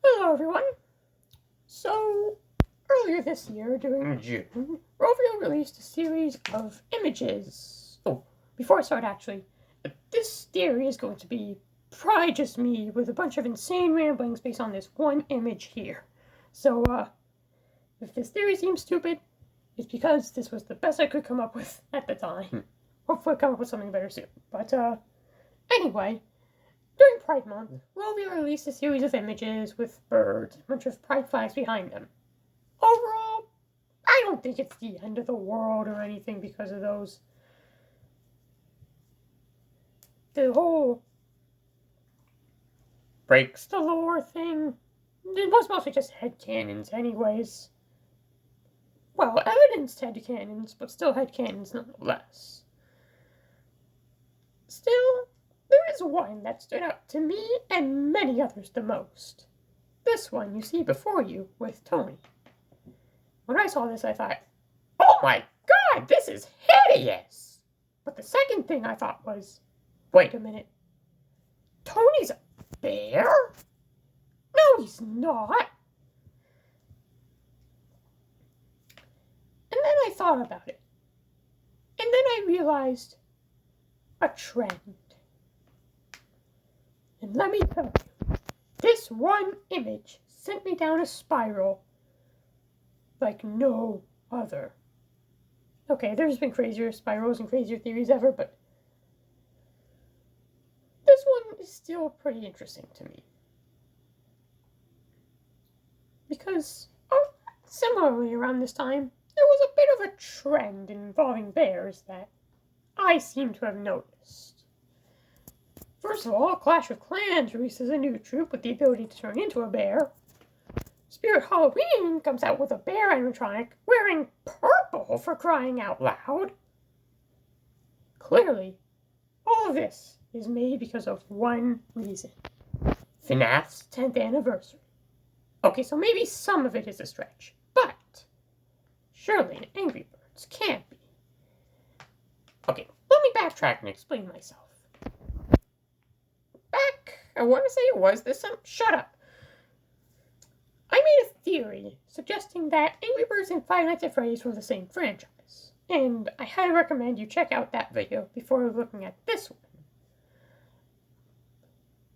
Hello, everyone. So, earlier this year, during June, Rovio released a series of images. Oh, before I start, actually, this theory is going to be probably just me with a bunch of insane ramblings based on this one image here. So, if this theory seems stupid, it's because this was the best I could come up with at the time. Hopefully I'll come up with something better soon. But, anyway, during Pride Month, Rovio released a series of images with birds, a bunch of pride flags behind them. Overall, I don't think it's the end of the world or anything because of those. The whole breaks the lore thing, it was mostly just headcanons anyways. Well, evidenced headcanons, but still headcanons nonetheless. Still, there is one that stood out to me and many others the most. This one you see before you with Tony. When I saw this, I thought, oh my god, this is hideous! But the second thing I thought was, wait a minute, Tony's a bear? No, he's not. And then I thought about it. And then I realized a trend. And let me tell you, this one image sent me down a spiral like no other. Okay, there's been crazier spirals and crazier theories ever, but this one is still pretty interesting to me. Because, similarly around this time, there was a bit of a trend involving bears that I seem to have noticed. First of all, Clash of Clans releases a new troop with the ability to turn into a bear. Spirit Halloween comes out with a bear animatronic wearing purple, for crying out loud. Clearly, all of this is made because of one reason. FNAF's 10th anniversary. Okay, so maybe some of it is a stretch, but surely an Angry Birds can't be. Okay, let me backtrack and explain myself. I want to say it was this shut up. I made a theory suggesting that Angry Birds and Five Nights at Freddy's were the same franchise, and I highly recommend you check out that video before looking at this one.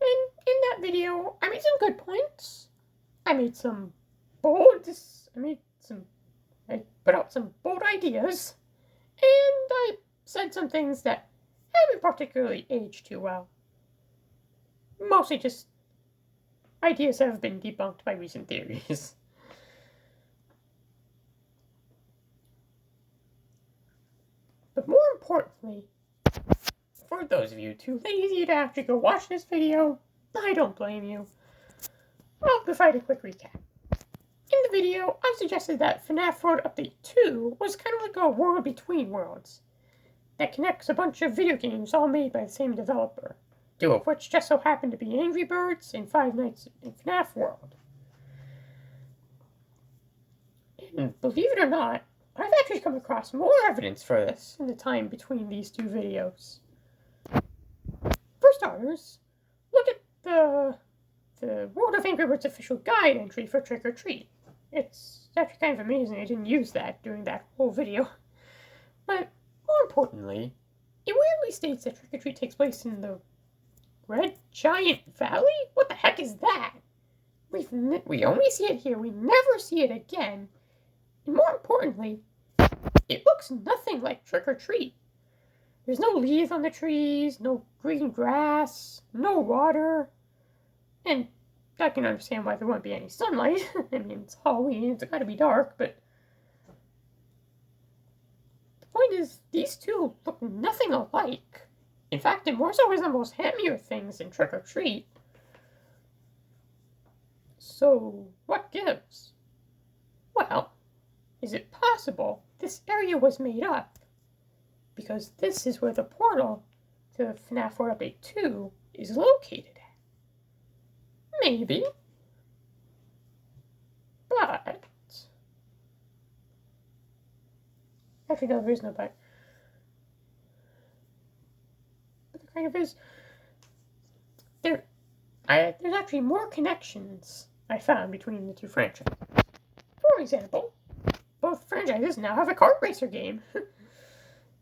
And in that video, I made some good points. I put out some bold ideas, and I said some things that haven't particularly aged too well. Mostly just ideas that have been debunked by recent theories. But more importantly, for those of you too lazy to actually go watch this video, I don't blame you. I'll provide a quick recap. In the video, I suggested that FNAF World Update 2 was kind of like a world between worlds that connects a bunch of video games all made by the same developer, two of which just so happen to be Angry Birds and Five Nights in FNAF World. And believe it or not, I've actually come across more evidence for this in the time between these two videos. For starters, look at the World of Angry Birds official guide entry for Trick or Treat. It's actually kind of amazing I didn't use that during that whole video. But more importantly, it weirdly states that Trick or Treat takes place in the Red Giant Valley? What the heck is that? We only see it here, we never see it again. And more importantly, it looks nothing like Trick or Treat. There's no leaves on the trees, no green grass, no water. And I can understand why there wouldn't be any sunlight. I mean, it's Halloween, it's gotta be dark, but the point is, these two look nothing alike. In fact, it more so resembles Hammier things in Trick or Treat. So, what gives? Well, is it possible this area was made up? Because this is where the portal to FNAF World Update 2 is located at. Maybe. But actually, no, there is no but. But there kind of is. There's actually more connections I found between the two franchises. For example, both franchises now have a kart racer game.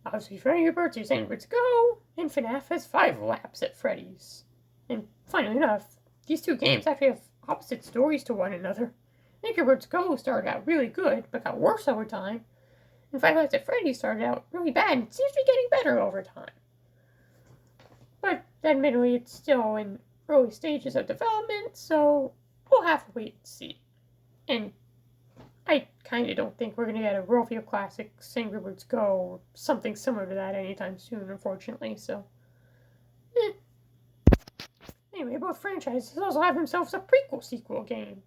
Obviously, for Angry Birds, there's Angry Birds Go, and FNAF has 5 laps at Freddy's. And funnily enough, these two games actually have opposite stories to one another. Angry Birds Go started out really good, but got worse over time. And 5 Nights at Freddy's started out really bad and seems to be getting better over time. But admittedly, it's still in early stages of development, so we'll have to wait and see. And I kind of don't think we're going to get a Rovio Classic Angry Birds Go or something similar to that anytime soon, unfortunately, so. Anyway, both franchises also have themselves a prequel-sequel game.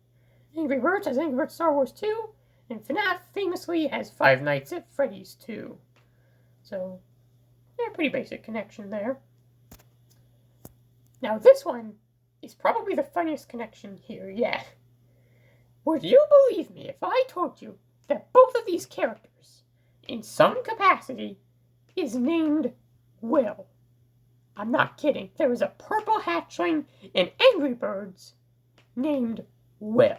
Angry Birds has Angry Birds Star Wars 2, and FNAF famously has 5 Nights at Freddy's 2. So, yeah, pretty basic connection there. Now this one is probably the funniest connection here yet. Would you believe me if I told you that both of these characters, in some capacity, is named Will? I'm not kidding. There is a purple hatchling in Angry Birds named Will.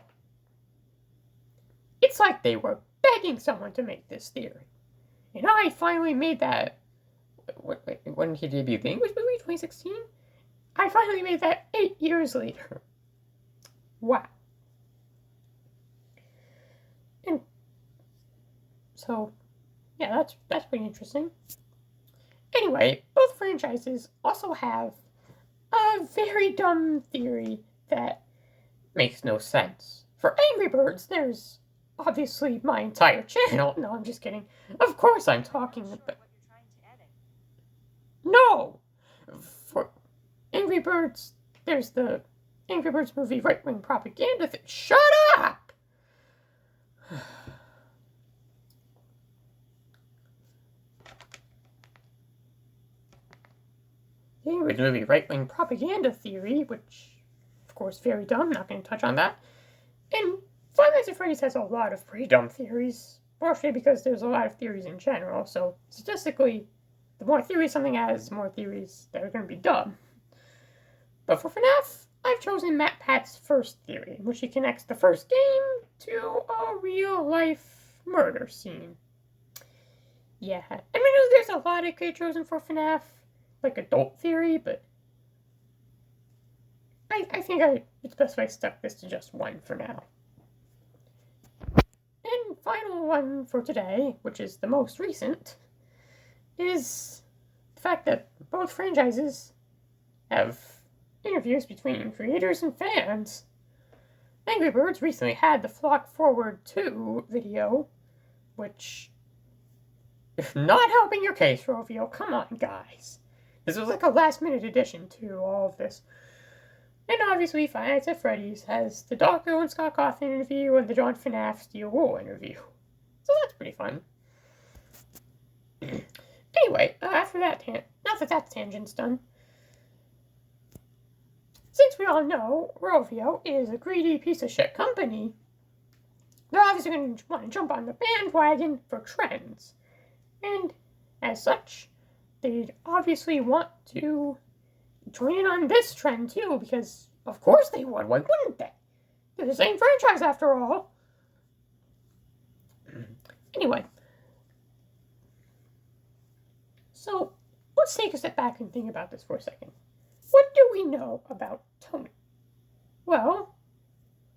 It's like they were begging someone to make this theory. And I finally made that. When did he debut? The English movie, 2016? I finally made that 8 years later. Wow. And so, yeah, that's pretty interesting. Anyway, both franchises also have a very dumb theory that makes no sense. For Angry Birds, there's obviously my entire channel. No, I'm just kidding. Of course I'm talking about... No! For Angry Birds, there's the Angry Birds movie right-wing propaganda thing. Shut up! The Angry Birds movie right-wing propaganda theory, which, of course, very dumb. Not going to touch on that. And Five Nights at Freddy's has a lot of pretty dumb theories, partially because there's a lot of theories in general, so statistically, the more theories something has, the more theories that are going to be dumb. But for FNAF, I've chosen Matt Pat's first theory, in which he connects the first game to a real-life murder scene. Yeah, I mean, there's a lot I could have chosen for FNAF, like adult theory, but I think it's best if I stuck this to just one for now. And final one for today, which is the most recent, is the fact that both franchises have interviews between creators and fans. Angry Birds recently had the Flock Forward 2 video, which... not helping your case, Rovio. Come on, guys. This was like a last-minute addition to all of this. And obviously, Five Nights at Freddy's has the Dawko and Scott Cawthon interview and the John FNAF Steel Wool interview. So that's pretty fun. Anyway, after that, now that tangent's done, since we all know Rovio is a greedy piece of shit company, they're obviously going to want to jump on the bandwagon for trends. And as such, they'd obviously want to join in on this trend too, because of course they would. Why wouldn't they? They're the same franchise after all. Anyway, so let's take a step back and think about this for a second. What do we know about Tony? Well,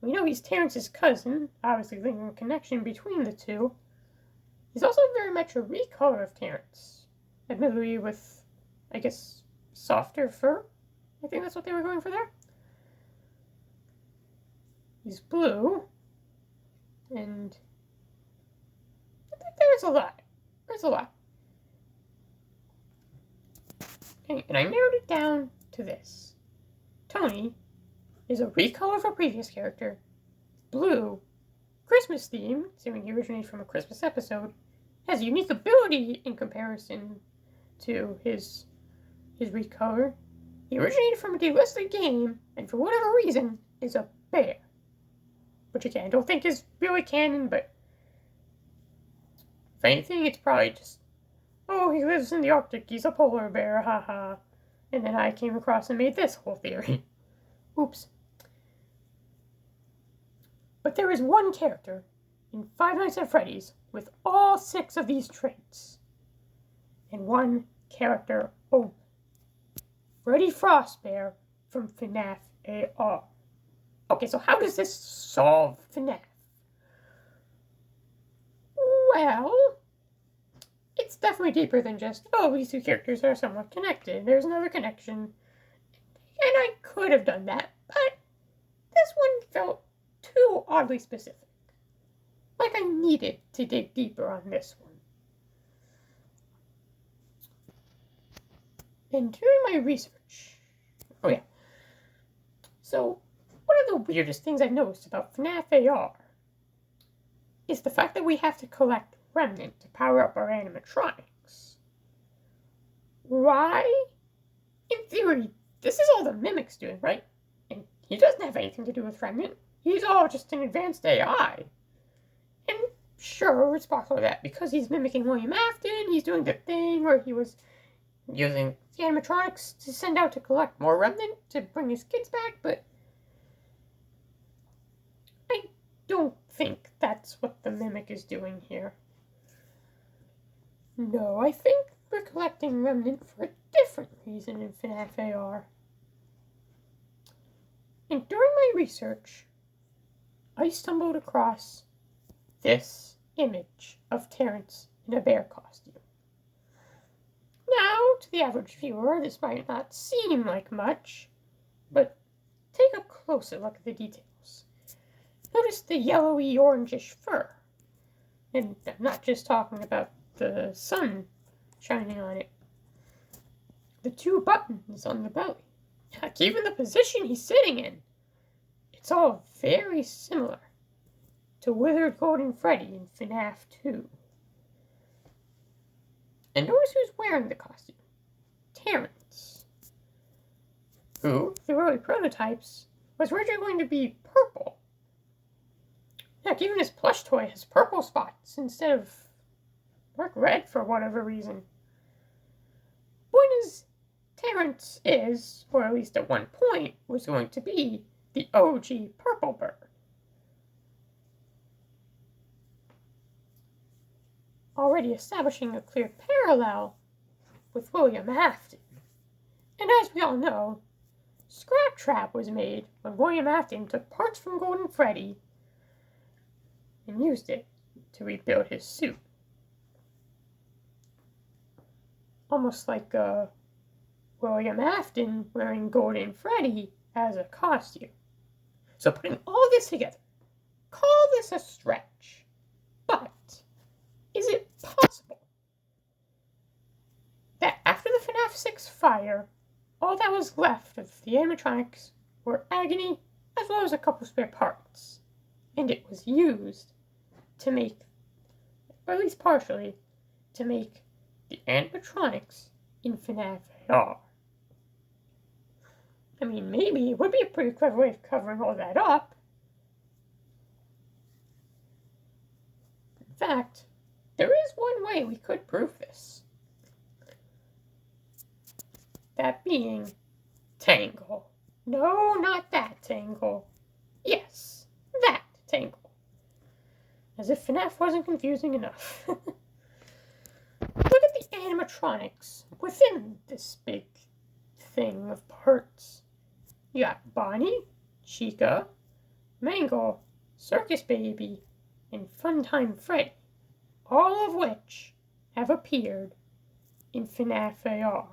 we know he's Terrence's cousin, obviously linking a connection between the two. He's also very much a recolor of Terrence, admittedly with, I guess, softer fur. I think that's what they were going for there. He's blue, and there's a lot. There's a lot. Okay, and I narrowed it down to this. Tony is a recolor of a previous character, blue, Christmas theme, assuming he originated from a Christmas episode, has a unique ability in comparison to his recolor. He originated from a delisted game, and for whatever reason, is a bear. Which again, I don't think is really canon, but if anything, it's probably just, oh, he lives in the Arctic, he's a polar bear, haha. And then I came across and made this whole theory. Oops. But there is one character in Five Nights at Freddy's with all 6 of these traits. And one character only. Freddy Frostbear from FNAF AR. Okay, so how does this solve FNAF? Well, it's definitely deeper than just, oh, these 2 characters are somewhat connected. There's another connection. And I could have done that, but this one felt too oddly specific. Like I needed to dig deeper on this one. And during my research, so one of the weirdest things I've noticed about FNAF AR is the fact that we have to collect remnant to power up our animatronics. Why? In theory, this is all the Mimic's doing, right? And he doesn't have anything to do with remnant. He's all just an advanced AI. And sure, it's possible that because he's mimicking William Afton, he's doing the thing where he was using the animatronics to send out to collect more remnant to bring his kids back, but I don't think that's what the Mimic is doing here. No, I think we're collecting remnant for a different reason in FNAF AR. And during my research, I stumbled across this image of Terrence in a bear costume. Now, to the average viewer, this might not seem like much, but take a closer look at the details. Notice the yellowy orangish fur. And I'm not just talking about the sun shining on it. The 2 buttons on the belly. Heck, even the position he's sitting in. It's all very similar to Withered Golden Freddy in FNAF 2. And notice who's wearing the costume. Terrence. Who, the early prototypes, was originally going to be purple. Heck, even his plush toy has purple spots instead of like red for whatever reason. Point is, Terrence is, or at least at one point, was going to be the OG Purple Bird. Already establishing a clear parallel with William Afton. And as we all know, Scrap Trap was made when William Afton took parts from Golden Freddy and used it to rebuild his suit. Almost like William Afton wearing Golden Freddy as a costume. So putting all this together, call this a stretch, but is it possible that after the FNAF 6 fire, all that was left of the animatronics were agony as well as a couple spare parts, and it was used to make, or at least partially, to make the animatronics in FNAF AR? I mean, maybe it would be a pretty clever way of covering all that up. In fact, there is one way we could prove this. That being Tangle. No, not that Tangle. Yes, that Tangle. As if FNAF wasn't confusing enough. Look at the animatronics within this big thing of parts. You got Bonnie, Chica, Mangle, Circus Baby, and Funtime Freddy, all of which have appeared in FNAF AR.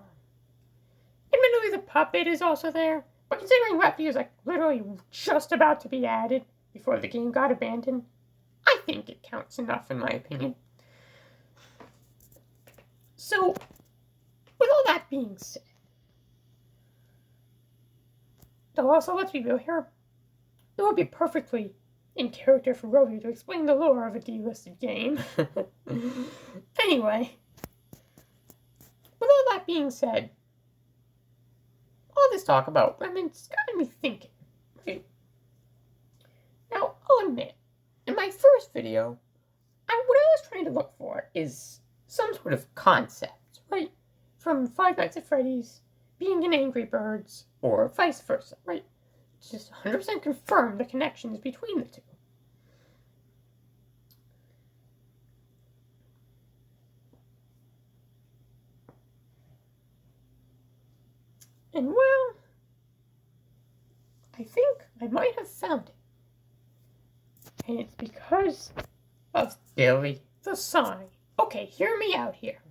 Admittedly, the puppet is also there, but considering Lefty is like literally just about to be added before the game got abandoned, I think it counts enough in my opinion. So, with all that being said, though also let's be real here, it would be perfectly in character for Rovio to explain the lore of a delisted game. Anyway, with all that being said, all this talk about remnants got me thinking, right? Now, I'll admit, in my first video, what I was trying to look for is some sort of concept, right? From Five Nights at Freddy's being in Angry Birds, or vice versa, right? Just 100% confirm the connections between the two. And well, I think I might have found it. And it's because of Billy the Sign. Okay, hear me out here.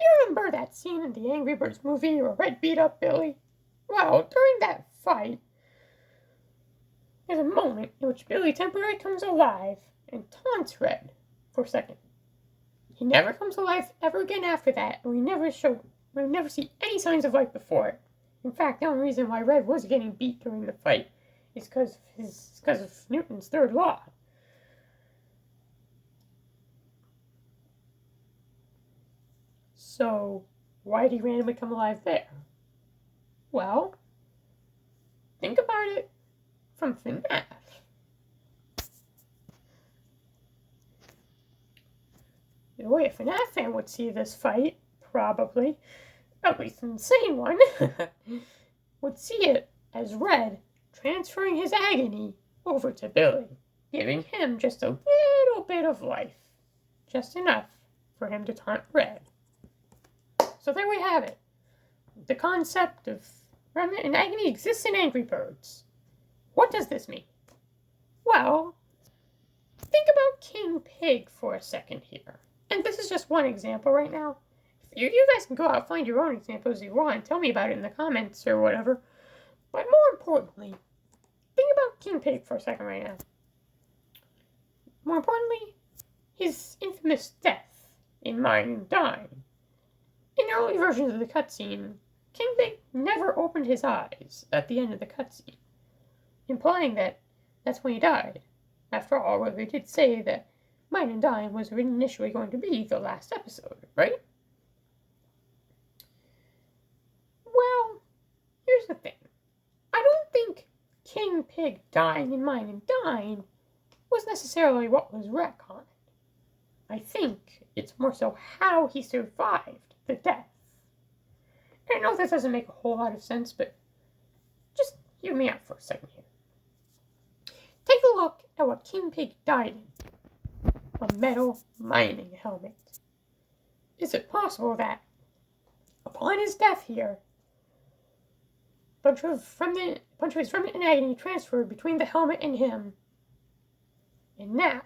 You remember that scene in the Angry Birds movie where Red beat up Billy? Well, during that fight, there's a moment in which Billy temporarily comes alive and taunts Red for a second. He never comes alive ever again after that, and we never see any signs of life before it. In fact, the only reason why Red was getting beat during the fight is because of Newton's third law. So, why did he randomly come alive there? Well, think about it from FNAF. The way a FNAF fan would see this fight, probably, at least an insane one, would see it as Red transferring his agony over to Billy, giving him just a little bit of life, just enough for him to taunt Red. So there we have it. The concept of remnant and agony exists in Angry Birds. What does this mean? Well, think about King Pig for a second here. And this is just one example right now. You guys can go out and find your own examples if you want and tell me about it in the comments or whatever. But more importantly, think about King Pig for a second right now. More importantly, his infamous death in Mine and Dine. In early versions of the cutscene, King Pig never opened his eyes at the end of the cutscene, implying that that's when he died. After all, they did say that Mine and Dine was initially going to be the last episode, right? Well, here's the thing. I don't think King Pig dying in Mine and Dine was necessarily what was retconned. I think it's more so how he survived the death. And I know that doesn't make a whole lot of sense, but just hear me out for a second here. Take a look at what King Pig died in. A metal mining helmet. Is it possible that, upon his death here, a bunch of his remnant and agony transferred between the helmet and him, and now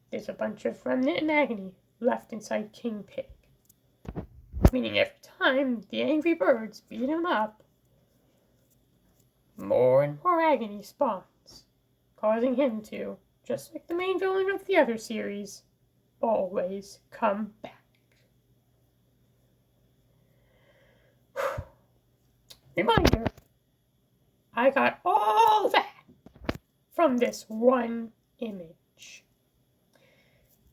there's a bunch of remnant and agony left inside King Pig? Meaning every time the Angry Birds beat him up, more and more agony spawns, causing him to, just like the main villain of the other series, always come back. Reminder, I got all that from this one image.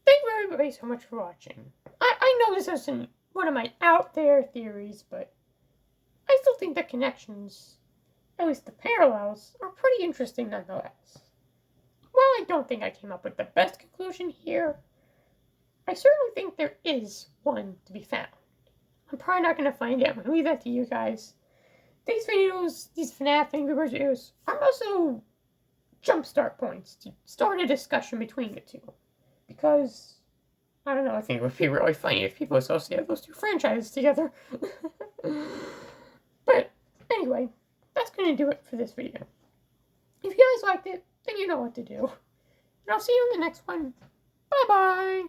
Thank you everybody so much for watching. I know this isn't one of my out there theories, but I still think the connections, at least the parallels, are pretty interesting nonetheless. While I don't think I came up with the best conclusion here, I certainly think there is one to be found. I'm probably not going to find it. I'm going to leave that to you guys. These videos, these FNAF Angry Birds videos, are also jumpstart points to start a discussion between the two. Because, I don't know, I think it would be really funny if people associate those two franchises together. But, anyway, that's going to do it for this video. If you guys liked it, then you know what to do. And I'll see you in the next one. Bye-bye!